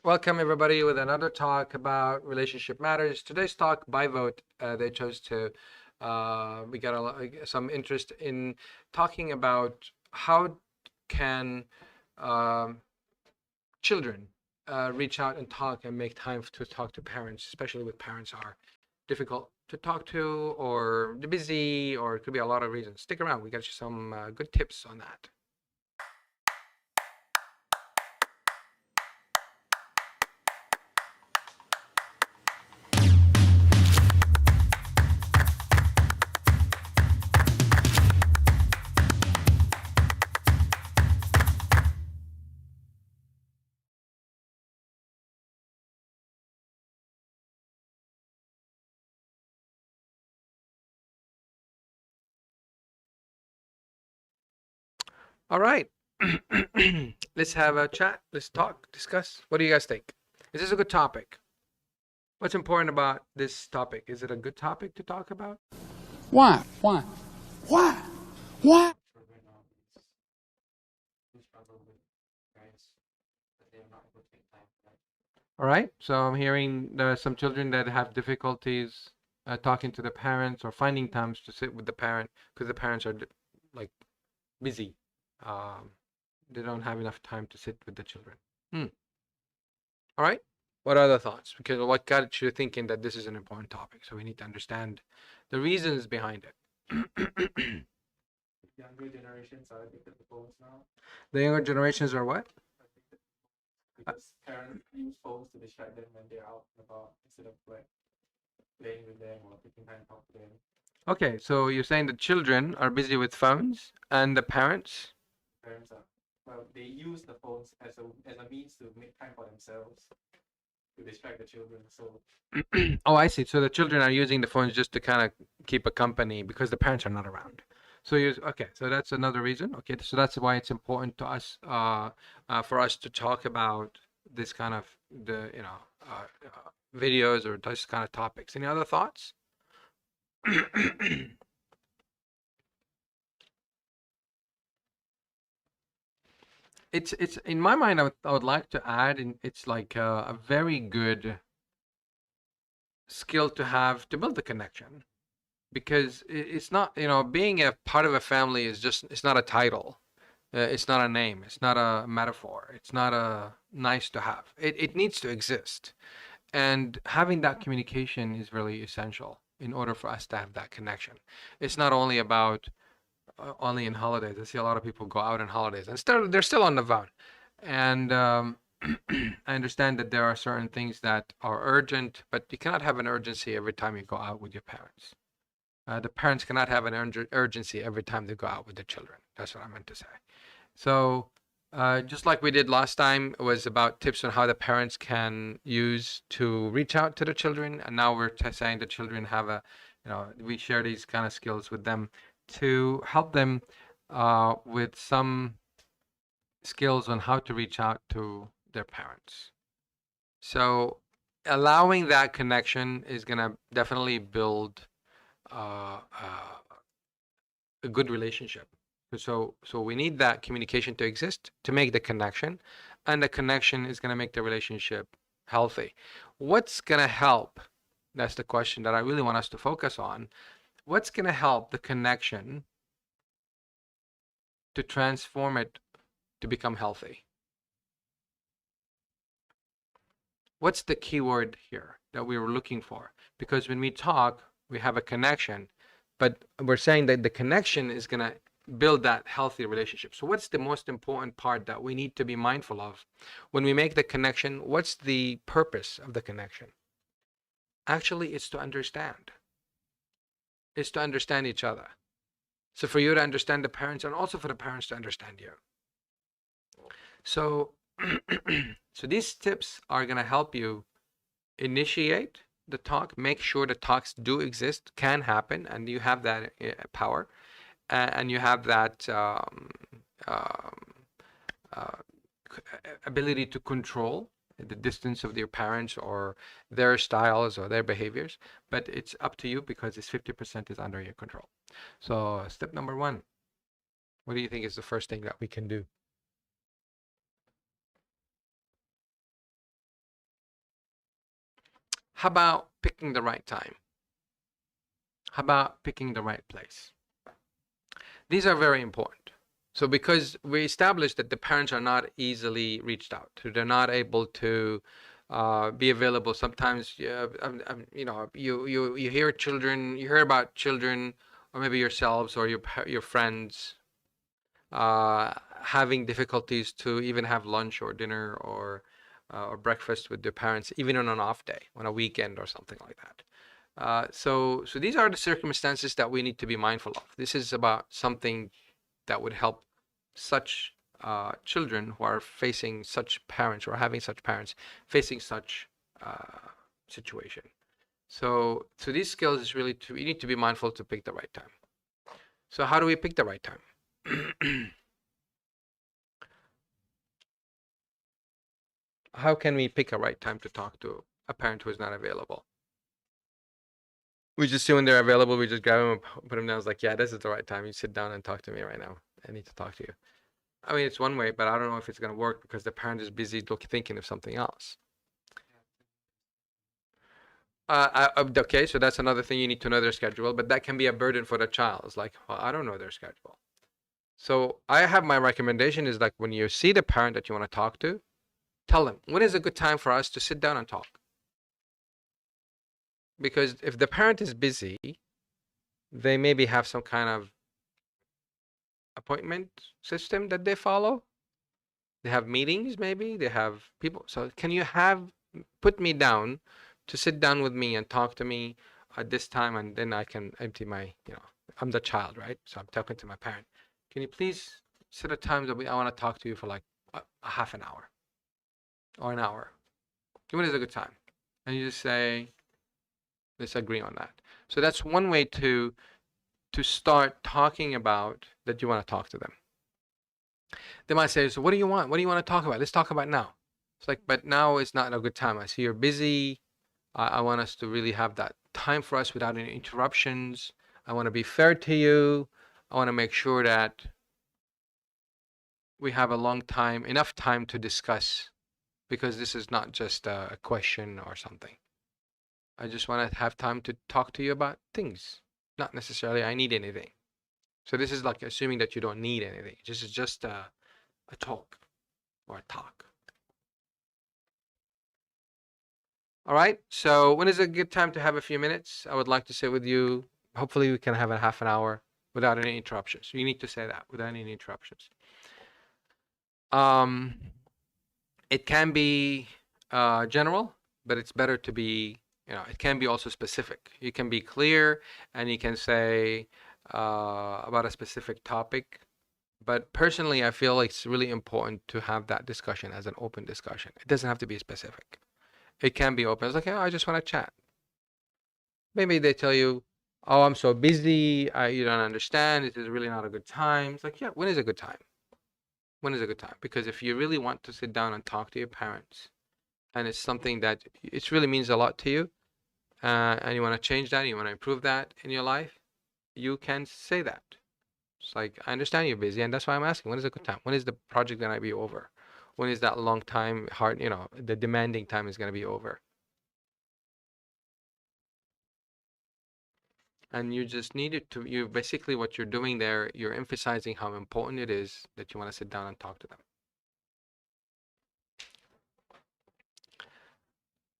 Welcome everybody with another talk about relationship matters. Today's talk by vote, they chose to. We got some interest in talking about how can um children reach out and talk and make time to talk to parents, especially when parents are difficult to talk to or they're busy or it could be a lot of reasons. Stick around. We got you some good tips on that. All right. Let's have a chat. Let's talk, discuss. What do you guys think? Is this a good topic? What's important about this topic? Is it a good topic to talk about? Why? Why? Why? Why? All right. So I'm hearing there are some children that have difficulties talking to the parents or finding times to sit with the parent because the parents are like busy. Um, they don't have enough time to sit with the children. Hmm. All right. What other thoughts? Because what got you thinking that this is an important topic? So we need to understand the reasons behind it. Younger generations are addicted to phones now The younger generations are what? because parents use phones to distract them when they're out and about instead of like playing with them or taking time to talk to them. Okay, so you're saying the children are busy with phones and the parents? Parents are they use the phones as a means to make time for themselves to distract the children. So Oh, I see. So the children are using the phones just to kind of keep a company because the parents are not around. So you okay, so that's another reason. Okay, so that's why it's important to us for us to talk about this kind of the videos or this kind of topics. Any other thoughts? It's in my mind. I would like to add, and it's like a very good skill to have to build the connection because it's not being a part of a family is just it's not a title, it's not a name, it's not a metaphor, it's not a nice to have. It needs to exist, and having that communication is really essential in order for us to have that connection. It's not only about only in holidays. I see a lot of people go out on holidays and they're still on the phone. And I understand that there are certain things that are urgent, but you cannot have an urgency every time you go out with your parents. The parents cannot have an urgency every time they go out with their children. That's what I meant to say. So, just like we did last time, it was about tips on how the parents can use to reach out to the children. And now we're saying the children have we share these kind of skills with them to help them with some skills on how to reach out to their parents. So, allowing that connection is going to definitely build a good relationship. So we need that communication to exist to make the connection, and the connection is going to make the relationship healthy. What's going to help? That's the question that I really want us to focus on. What's going to help the connection to transform it to become healthy? What's the key word here that we were looking for? Because when we talk, we have a connection, but we're saying that the connection is going to build that healthy relationship. So what's the most important part that we need to be mindful of when we make the connection? What's the purpose of the connection? Actually, it's to understand. It's to understand each other. So for you to understand the parents and also for the parents to understand you. So so these tips are going to help you initiate the talk, make sure the talks do exist, can happen, and you have that power, and you have that um, uh, ability to control the distance of your parents or their styles or their behaviors. But it's up to you because it's 50% is under your control. So step number one, what do you think is the first thing that we can do? How about picking the right time? How about picking the right place? These are very important. So because we established that the parents are not easily reached out to, they're not able to be available. Sometimes, you know, you hear children, you hear about children, or maybe yourselves or your friends having difficulties to even have lunch or dinner or breakfast with their parents, even on an off day, on a weekend or something like that. So these are the circumstances that we need to be mindful of. This is about something that would help such children who are facing such parents or having such parents facing such situation. So these skills is really you need to be mindful to pick the right time. So how do we pick the right time? How can we pick a right time to talk to a parent who is not available? We just see when they're available, we just grab them and put them down. It's like, yeah, this is the right time. You sit down and talk to me right now. I need to talk to you. I mean, it's one way, but I don't know if it's going to work because the parent is busy thinking of something else. Okay, so that's another thing, you need to know their schedule, but that can be a burden for the child. It's like, well, I don't know their schedule. So I have my recommendation is like when you see the parent that you want to talk to, tell them, when is a good time for us to sit down and talk? Because if the parent is busy, they maybe have some kind of appointment system that they follow. They have meetings, maybe they have people. So can you put me down to sit down with me and talk to me at this time, and then I can empty my, I'm the child, right? So I'm talking to my parent. Can you please set a time that I want to talk to you for like a half an hour or an hour? When is a good time? And you just say, let's agree on that. So that's one way to start talking about that you want to talk to them. They might say, so what do you want? What do you want to talk about? Let's talk about now. It's like, but now is not a good time. I see you're busy. I want us to really have that time for us without any interruptions. I want to be fair to you. I want to make sure that we have enough time to discuss, because this is not just a question or something. I just want to have time to talk to you about things, not necessarily I need anything. So this is like assuming that you don't need anything. This is just a talk or a talk. All right. So when is a good time to have a few minutes? I would like to sit with you. Hopefully we can have a half an hour without any interruptions. You need to say that without any interruptions. It can be general, but it's better to be, it can be also specific. You can be clear and you can say about a specific topic. But personally, I feel like it's really important to have that discussion as an open discussion. It doesn't have to be specific. It can be open. It's like, I just want to chat. Maybe they tell you, oh, I'm so busy. You don't understand. It is really not a good time. It's like, yeah, when is a good time? When is a good time? Because if you really want to sit down and talk to your parents, and it's something that it really means a lot to you, and you want to change that, you want to improve that in your life, you can say that. It's like, I understand you're busy, and that's why I'm asking, when is a good time? When is the project going to be over? When is that long time, hard, the demanding time is going to be over? And you just needed to, basically what you're doing there, you're emphasizing how important it is that you want to sit down and talk to them.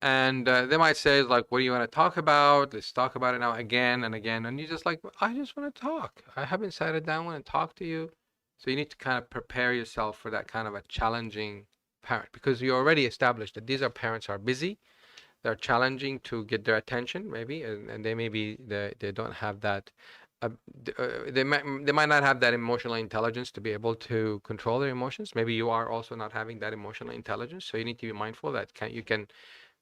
And they might say, like, what do you want to talk about? Let's talk about it now again and again. And you're just like, I just want to talk. I haven't sat it down and talked to you. So you need to kind of prepare yourself for that kind of a challenging parent, because you already established that these are parents who are busy. They're challenging to get their attention, maybe, and they don't have that. They might not have that emotional intelligence to be able to control their emotions. Maybe you are also not having that emotional intelligence. So you need to be mindful that you can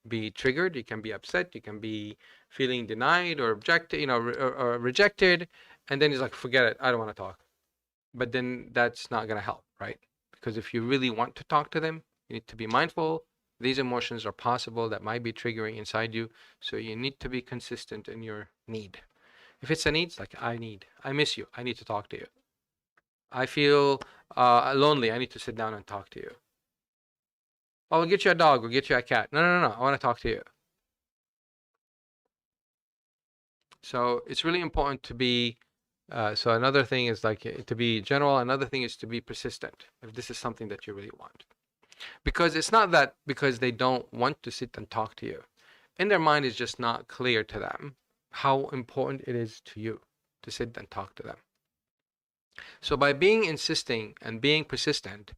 be triggered, you can be upset, you can be feeling denied or objected, or rejected, and then he's like, forget it, I don't want to talk. But then that's not going to help, right? Because if you really want to talk to them, you need to be mindful. These emotions are possible that might be triggering inside you, so you need to be consistent in your need. If it's a need, it's like, I miss you, I need to talk to you. I feel lonely, I need to sit down and talk to you. Oh, we'll get you a dog, we'll get you a cat. No, I want to talk to you. So it's really important to be, so another thing is like to be general. Another thing is to be persistent if this is something that you really want. Because it's not that because they don't want to sit and talk to you. In their mind, it's just not clear to them how important it is to you to sit and talk to them. So by being insisting and being persistent,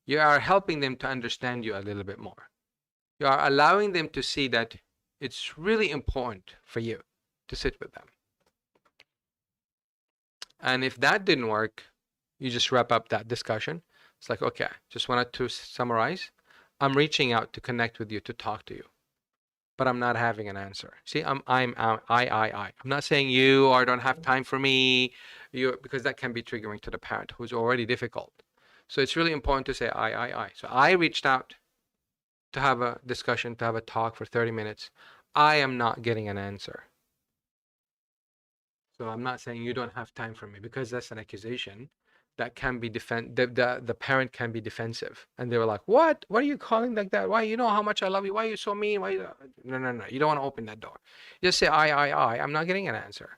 you are helping them to understand you a little bit more. You are allowing them to see that it's really important for you to sit with them. And if that didn't work, you just wrap up that discussion. It's like, okay, just wanted to summarize. I'm reaching out to connect with you, to talk to you, but I'm not having an answer. See, I'm not saying you or don't have time for me, because that can be triggering to the parent who's already difficult. So it's really important to say I. So I reached out to have a discussion, to have a talk for 30 minutes. I am not getting an answer. So I'm not saying you don't have time for me, because that's an accusation that can be the parent can be defensive, and they were like, what are you calling like that? Why, you know how much I love you, why are you so mean? Why no, you don't want to open that door. Just say I'm not getting an answer.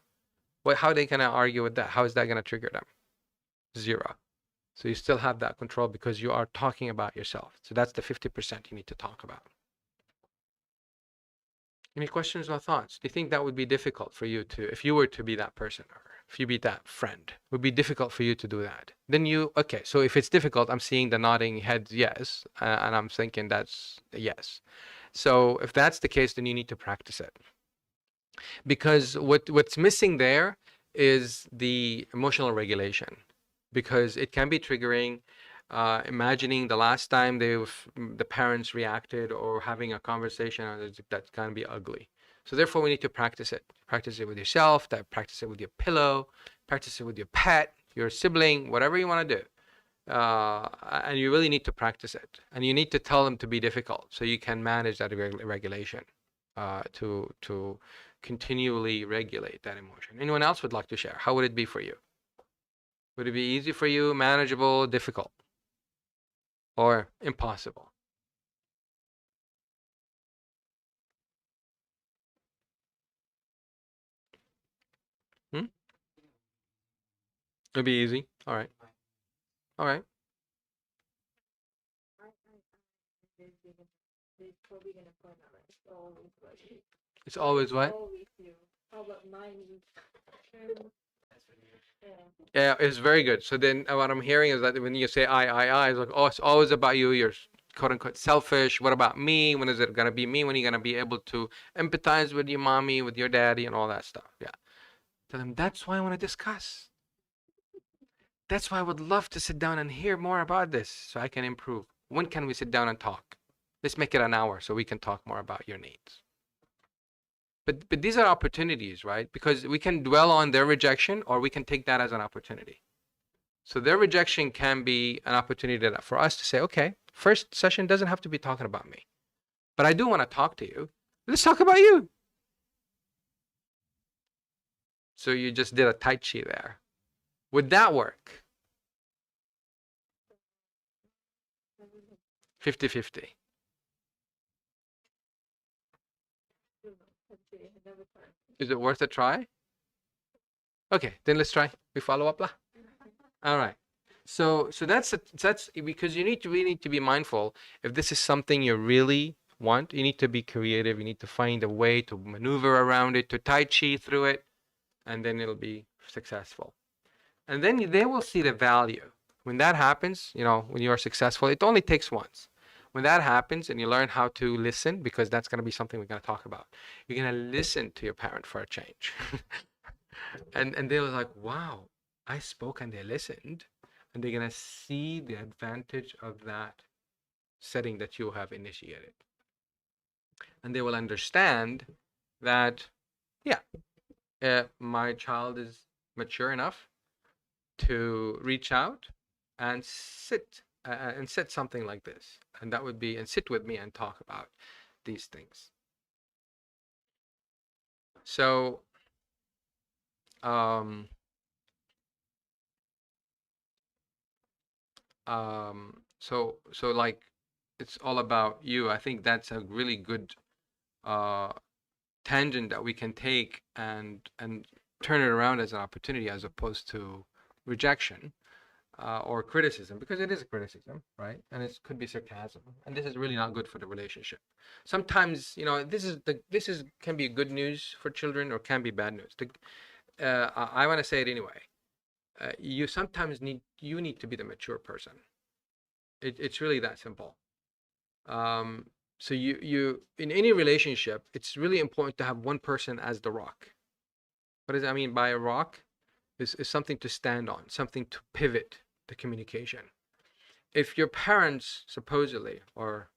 How are they gonna argue with that? How is that gonna trigger them? Zero. So you still have that control because you are talking about yourself. So that's the 50% you need to talk about. Any questions or thoughts? Do you think that would be difficult for you to, if you were to be that person, or if you be that friend, would be difficult for you to do that? Then okay, so if it's difficult, I'm seeing the nodding head yes, and I'm thinking that's a yes. So if that's the case, then you need to practice it. Because what's missing there is the emotional regulation, because it can be triggering. Imagining the last time the parents reacted or having a conversation that can be ugly. So therefore, we need to practice it. Practice it with yourself. Practice it with your pillow. Practice it with your pet, your sibling, whatever you want to do. And you really need to practice it. And you need to tell them to be difficult so you can manage that regulation to continually regulate that emotion. Anyone else would like to share? How would it be for you? Would it be easy for you, manageable, difficult, or impossible? It'd be easy. All right. All right. It's always what? Yeah, it's very good. So then what I'm hearing is that when you say I, it's like, oh, it's always about you. You're quote unquote selfish. What about me? When is it gonna be me? When are you gonna be able to empathize with your mommy, with your daddy, and all that stuff? Yeah. Tell them that's why I want to discuss. That's why I would love to sit down and hear more about this so I can improve. When can we sit down and talk? Let's make it an hour so we can talk more about your needs. But these are opportunities, right? Because we can dwell on their rejection, or we can take that as an opportunity. So their rejection can be an opportunity for us to say, okay, first session doesn't have to be talking about me, but I do want to talk to you. Let's talk about you. So you just did a Tai Chi there. Would that work? 50-50. Is it worth a try? Okay, then let's try. We follow up lah. All right. So that's because you really need to be mindful. If this is something you really want, you need to be creative. You need to find a way to maneuver around it, to Tai Chi through it, and then it'll be successful. And then they will see the value. When that happens, when you are successful, it only takes once. When that happens and you learn how to listen, because that's going to be something we're going to talk about, you're going to listen to your parent for a change. and they're like, wow, I spoke and they listened. And they're going to see the advantage of that setting that you have initiated. And they will understand that, yeah, my child is mature enough to reach out and sit and set something like this, and that would be, and sit with me and talk about these things. So so like it's all about you. I think that's a really good tangent that we can take and turn it around as an opportunity as opposed to rejection or criticism, because it is a criticism, right? And it could be sarcasm, and this is really not good for the relationship. Sometimes, you know, this is can be good news for children or can be bad news. I want to say it anyway. You sometimes need to be the mature person. It's really that simple. So you in any relationship, it's really important to have one person as the rock. What does that mean by a rock? Is something to stand on, something to pivot the communication. If your parents supposedly, or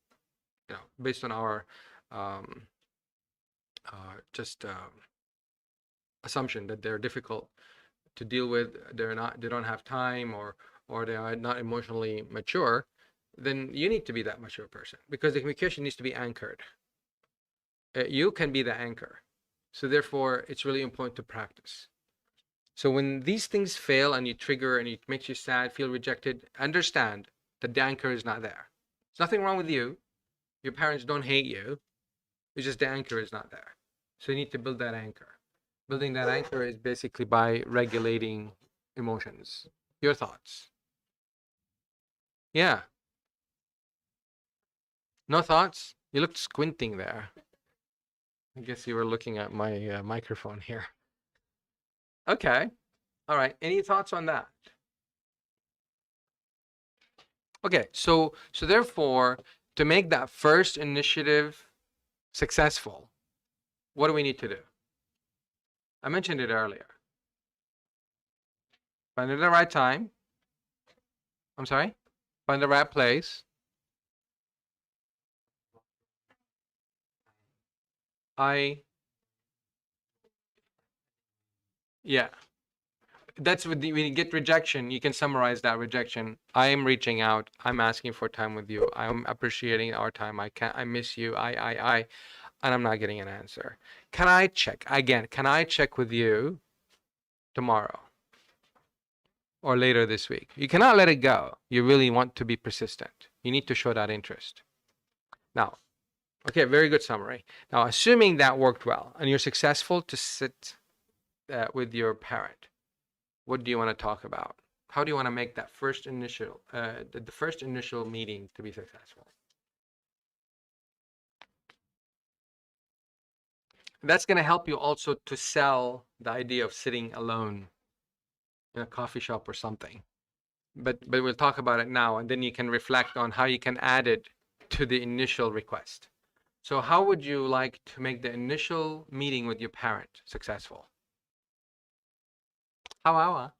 you know, based on our just assumption that they're difficult to deal with, they don't have time, or they are not emotionally mature, then you need to be that mature person, because the communication needs to be anchored. You can be the anchor. So therefore, it's really important to practice. So when these things fail and you trigger and it makes you sad, feel rejected, understand that the anchor is not there. There's nothing wrong with you. Your parents don't hate you. It's just the anchor is not there. So you need to build that anchor. Building that anchor is basically by regulating emotions, your thoughts. Yeah. No thoughts? You looked squinting there. I guess you were looking at my microphone here. Okay. All right. Any thoughts on that? Okay. So therefore, to make that first initiative successful, what do we need to do? I mentioned it earlier. Find it at the right time. I'm sorry? Find the right place. Yeah. That's when you get rejection, you can summarize that rejection. I am reaching out. I'm asking for time with you. I'm appreciating our time. I miss you. And I'm not getting an answer. Can I check with you tomorrow or later this week? You cannot let it go. You really want to be persistent. You need to show that interest. Now, okay, very good summary. Now, assuming that worked well and you're successful to sit with your parent, what do you want to talk about? How do you want to make that first initial, the first initial meeting to be successful? That's going to help you also to sell the idea of sitting alone in a coffee shop or something. But we'll talk about it now, and then you can reflect on how you can add it to the initial request. So how would you like to make the initial meeting with your parent successful? How?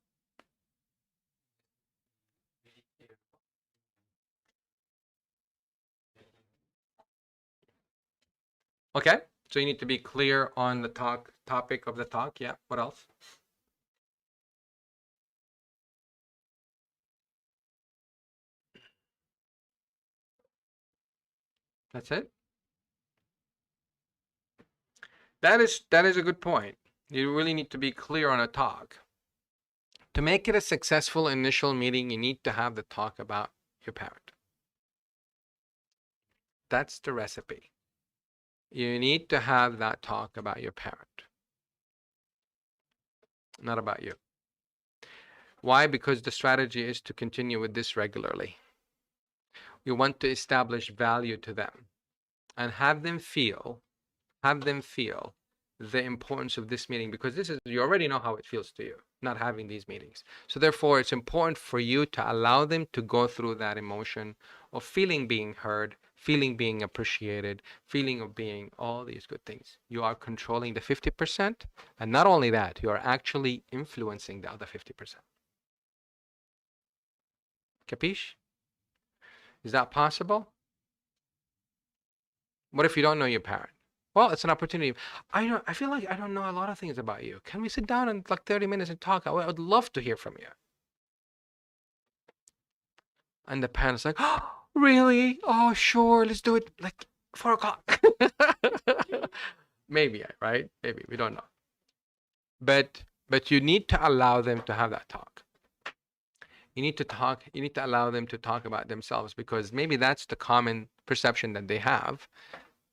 Okay, so you need to be clear on the topic of the talk. Yeah, what else? That's it? That is a good point. You really need to be clear on a talk. To make it a successful initial meeting, you need to have the talk about your parent. That's the recipe. You need to have that talk about your parent, not about you. Why? Because the strategy is to continue with this regularly. You want to establish value to them and have them feel the importance of this meeting, because you already know how it feels to you not having these meetings. So therefore, it's important for you to allow them to go through that emotion of feeling being heard, feeling being appreciated, feeling of being all these good things. You are controlling the 50%, and not only that, you are actually influencing the other 50%. Capiche? Is that possible? What if you don't know your parent? Well, it's an opportunity. I feel like I don't know a lot of things about you. Can we sit down and like 30 minutes and talk? I would love to hear from you. And the parent's like, oh, really? Oh, sure. Let's do it like 4 o'clock. Maybe, right? Maybe. We don't know. But you need to allow them to have that talk. You need to allow them to talk about themselves, because maybe that's the common perception that they have,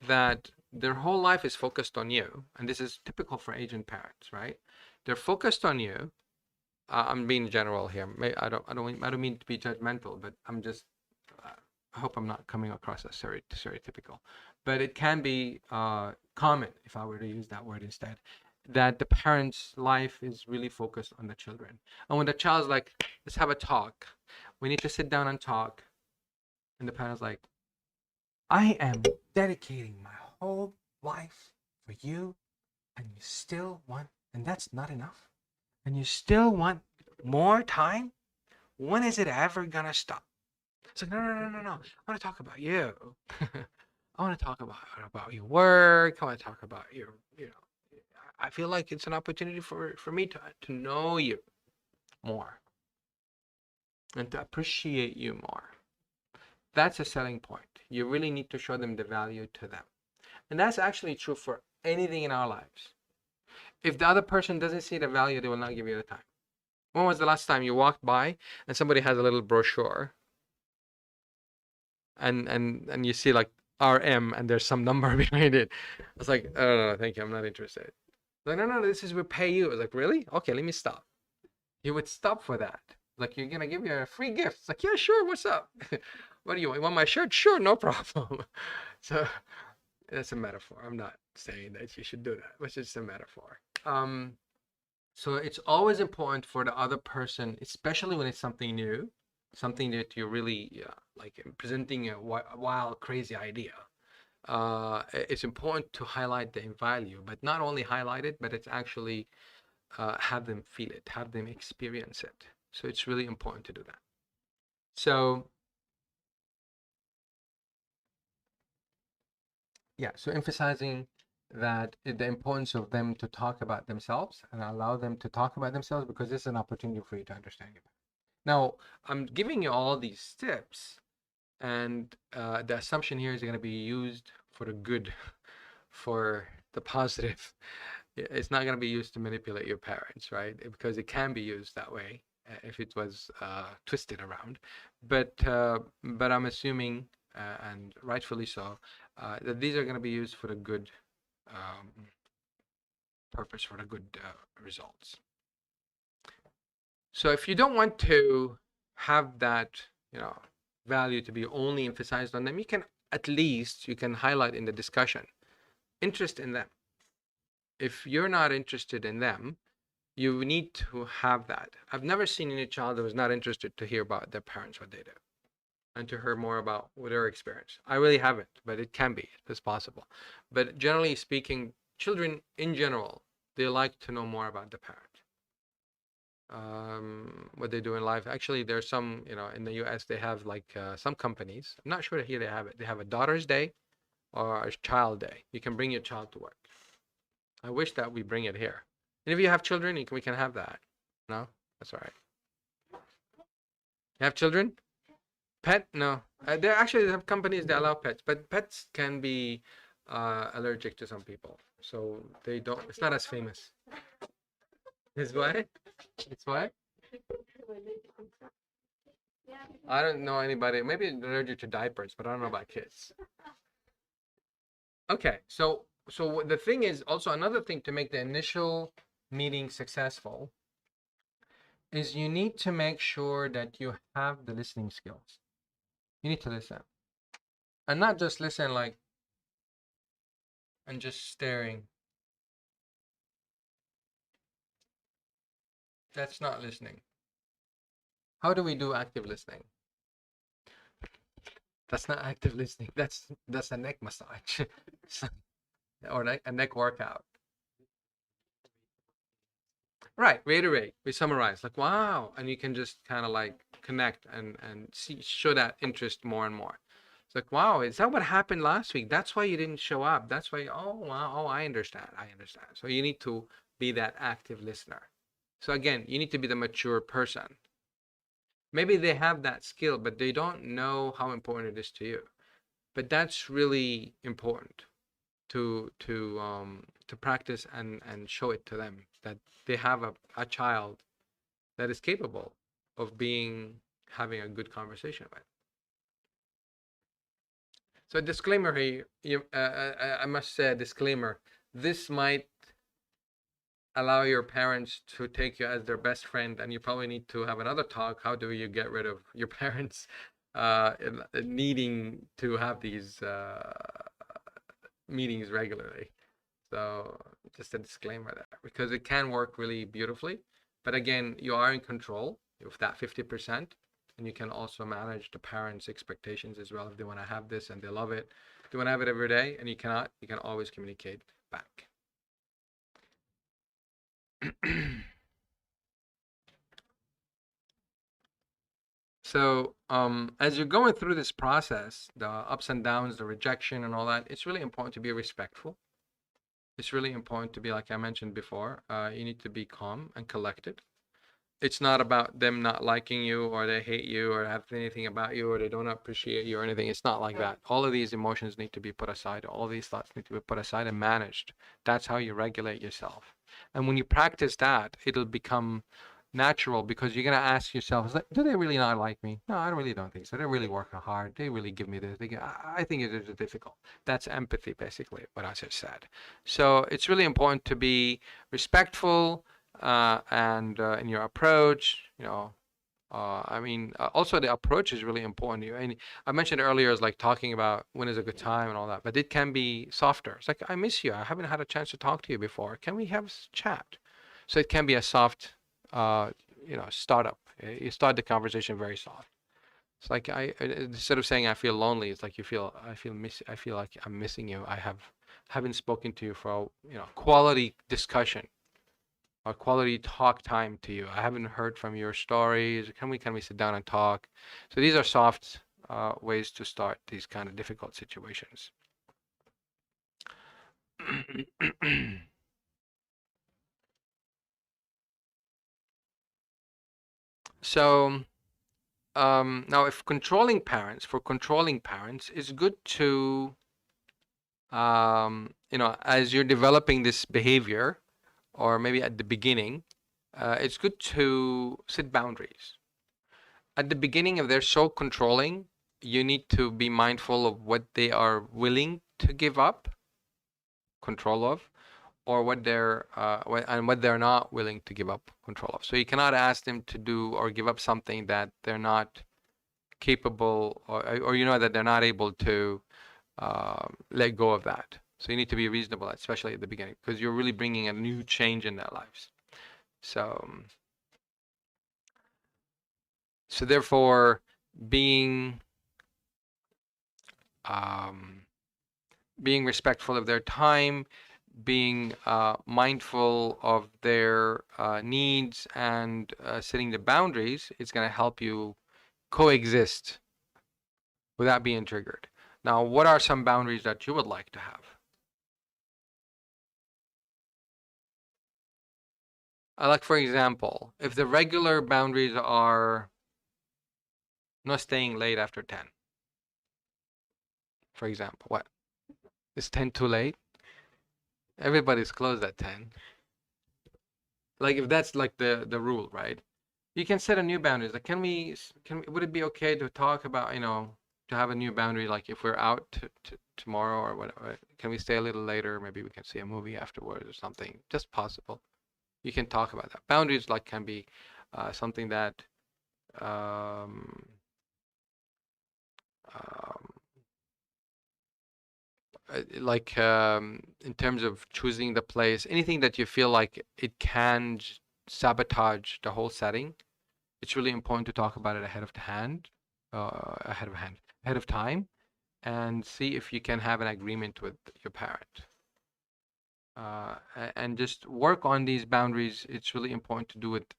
that their whole life is focused on you, and this is typical for Asian parents, right? They're focused on you. I'm being general here. I don't mean to be judgmental, but I'm just. I hope I'm not coming across as stereotypical, but it can be common, if I were to use that word instead, that the parent's life is really focused on the children. And when the child's like, let's have a talk, we need to sit down and talk, and the parent's like, I am dedicating my whole life for you, and you still want, and that's not enough, and you still want more time? When is it ever gonna stop? It's like, no. I want to talk about you. I want to talk about your work. I want to talk about your, I feel like it's an opportunity for me to know you more and to appreciate you more. That's a selling point. You really need to show them the value to them. And that's actually true for anything in our lives. If the other person doesn't see the value, they will not give you the time. When was the last time you walked by and somebody has a little brochure and you see like RM and there's some number behind it? It's like, oh, no, thank you, I'm not interested. Like, no, this is we pay you. I was like, really? Okay, let me stop. You would stop for that. Like, you're gonna give me a free gift. It's like, yeah, sure, what's up? What do you want? You want my shirt? Sure, no problem. So that's a metaphor. I'm not saying that you should do that. It's just a metaphor. So it's always important for the other person, especially when it's something new, something that you're really like presenting a wild, crazy idea. It's important to highlight the value, but not only highlight it, but it's actually have them feel it, have them experience it. So it's really important to do that. So yeah, so emphasizing that the importance of them to talk about themselves and allow them to talk about themselves, because this is an opportunity for you to understand it. Now, I'm giving you all these tips, and the assumption here is going to be used for the good, for the positive. It's not going to be used to manipulate your parents, right? Because it can be used that way if it was twisted around. But I'm assuming, and rightfully so, that these are going to be used for the good purpose, for the good results. So if you don't want to have that, value to be only emphasized on them, you can highlight in the discussion interest in them. If you're not interested in them, you need to have that. I've never seen any child that was not interested to hear about their parents, what they do, and to hear more about their experience. I really haven't, but it can be. It's possible. But generally speaking, children in general, they like to know more about the parent. What they do in life. Actually, there's some, in the US, they have like some companies. I'm not sure that here they have it. They have a Daughter's Day or a Child Day. You can bring your child to work. I wish that we bring it here. And if you have children, we can have that. No, that's all right. You have children? Pet? No. They actually have companies that allow pets, but pets can be allergic to some people, so they don't. It's not as famous. It's what? It's what? I don't know anybody. Maybe they're allergic to diapers, but I don't know about kids. Okay, so the thing is also another thing to make the initial meeting successful is you need to make sure that you have the listening skills. You need to listen, and not just listen like and just staring. That's not listening. How do we do active listening? That's not active listening. That's a neck massage or a neck workout. Right, reiterate. We summarize like, wow, and you can just kind of like connect and show that interest more and more. It's like, wow, is that what happened last week? That's why you didn't show up. That's why. Oh, wow. Oh, I understand. So you need to be that active listener. So again, you need to be the mature person. Maybe they have that skill, but they don't know how important it is to you. But that's really important to practice and show it to them that they have a child that is capable of having a good conversation with. So disclaimer here, I must say a disclaimer. This might allow your parents to take you as their best friend, and you probably need to have another talk. How do you get rid of your parents needing to have these meetings regularly? So just a disclaimer there, because it can work really beautifully. But again, you are in control of that 50%, and you can also manage the parents' expectations as well. If they want to have this and they love it, they want to have it every day, and you cannot, you can always communicate back. So as you're going through this process, the ups and downs, the rejection and all that, it's really important to be respectful. It's really important to be, like I mentioned before, you need to be calm and collected. It's not about them not liking you or they hate you or have anything about you or they don't appreciate you or anything. It's not like that. All of these emotions need to be put aside. All of these thoughts need to be put aside and managed. That's how you regulate yourself. And when you practice that, it'll become natural, because you're going to ask yourself, is do they really not like me? No, I really don't think so. They're really working hard. They really give me this. I think it is difficult. That's empathy, basically, what I just said. So it's really important to be respectful, and in your approach, also the approach is really important. And I mentioned earlier is like talking about when is a good time and all that, but it can be softer. It's like, I miss you. I haven't had a chance to talk to you before. Can we have chat? So it can be a soft, startup. You start the conversation very soft. It's like instead of saying I feel lonely, it's like I feel like I'm missing you. Haven't spoken to you for quality discussion or quality talk time to you. I haven't heard from your stories. Can we sit down and talk? So these are soft ways to start these kind of difficult situations. So now, if for controlling parents, it's good to, as you're developing this behavior, or maybe at the beginning, it's good to set boundaries. At the beginning, if they're so controlling, you need to be mindful of what they are willing to give up control of, or what they're not willing to give up control of. So you cannot ask them to do or give up something that they're not capable, or that they're not able to let go of that. So you need to be reasonable, especially at the beginning, because you're really bringing a new change in their lives. So therefore, being respectful of their time, being mindful of their needs, and setting the boundaries, is going to help you coexist without being triggered. Now, what are some boundaries that you would like to have? Like, for example, if the regular boundaries are not staying late after 10, for example, what? Is 10 too late? Everybody's closed at 10. Like, if that's like the rule, right? You can set a new boundaries. Like, would it be okay to talk about, to have a new boundary, like if we're out tomorrow or whatever, can we stay a little later? Maybe we can see a movie afterwards or something. Just possible. You can talk about that. Boundaries can be something that um, in terms of choosing the place, anything that you feel like it can sabotage the whole setting, it's really important to talk about it ahead of time, and see if you can have an agreement with your parent. And just work on these boundaries. It's really important to do it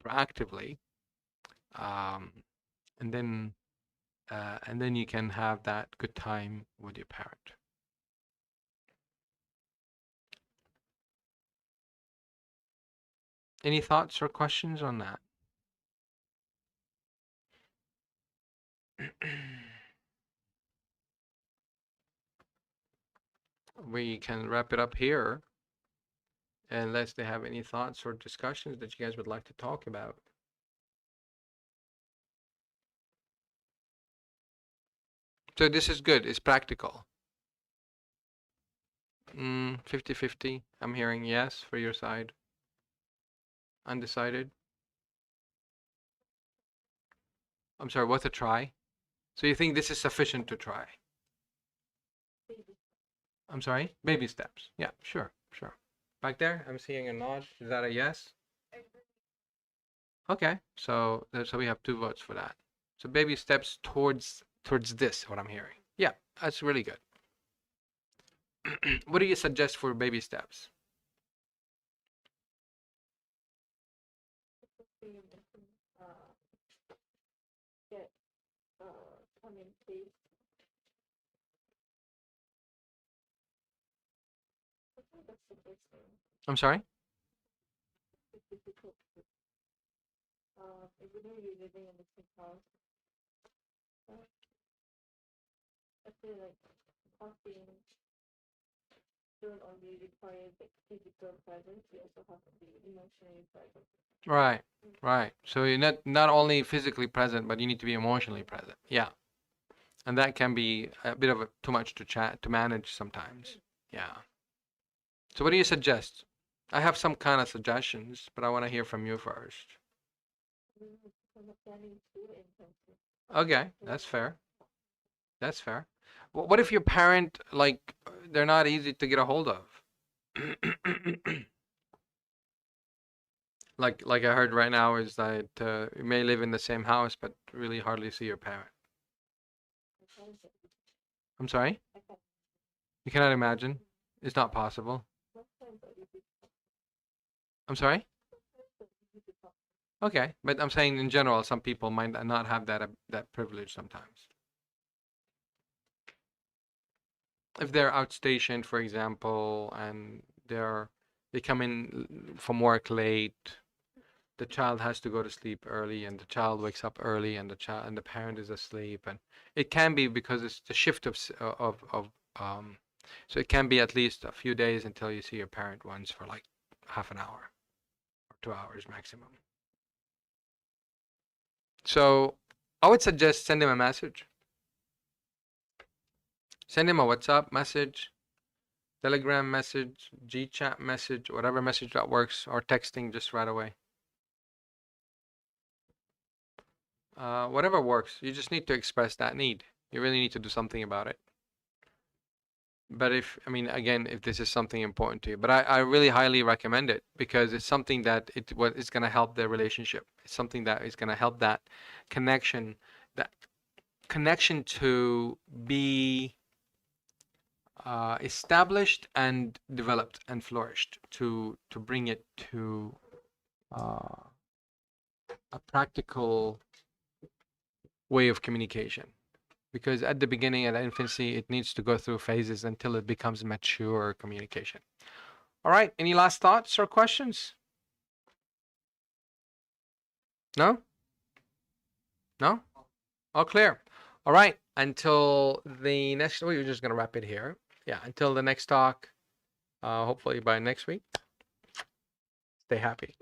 proactively, and then you can have that good time with your parent. Any thoughts or questions on that? We can wrap it up here, unless they have any thoughts or discussions that you guys would like to talk about. So this is good. It's practical. 50-50. I'm hearing yes for your side. Undecided. I'm sorry, what's a try? So you think this is sufficient to try? I'm sorry? Baby steps. Yeah, sure, sure. Back there, I'm seeing a nod. Is that a yes? Okay, so we have 2 votes for that. So baby steps towards this, what I'm hearing. Yeah, that's really good. What do you suggest for baby steps? I'm sorry? Right, right. So you're not only physically present, but you need to be emotionally present. Yeah, and that can be a bit of too much to manage sometimes. Yeah. So what do you suggest? I have some kind of suggestions, but I want to hear from you first. Okay, that's fair. That's fair. What if your parent, like, they're not easy to get a hold of? Like I heard right now is that you may live in the same house, but really hardly see your parent. I'm sorry? You cannot imagine? It's not possible. I'm sorry? Okay, but I'm saying in general, some people might not have that privilege sometimes. If they're outstationed, for example, and they come in from work late, the child has to go to sleep early, and the child wakes up early, and the parent is asleep, and it can be because it's the shift so it can be at least a few days until you see your parent once for like half an hour or 2 hours maximum. So I would suggest send him a message. Send him a WhatsApp message, Telegram message, GChat message, whatever message that works, or texting just right away. Whatever works. You just need to express that need. You really need to do something about it. But again, if this is something important to you, but I really highly recommend it because it's something that it's going to help their relationship. It's something that is going to help that connection to be established and developed and flourished to bring it to a practical way of communication. Because at the beginning, at infancy, it needs to go through phases until it becomes mature communication. All right, any last thoughts or questions? No? No? All clear. All right, until the next week, we're just going to wrap it here. Yeah, until the next talk, hopefully by next week. Stay happy.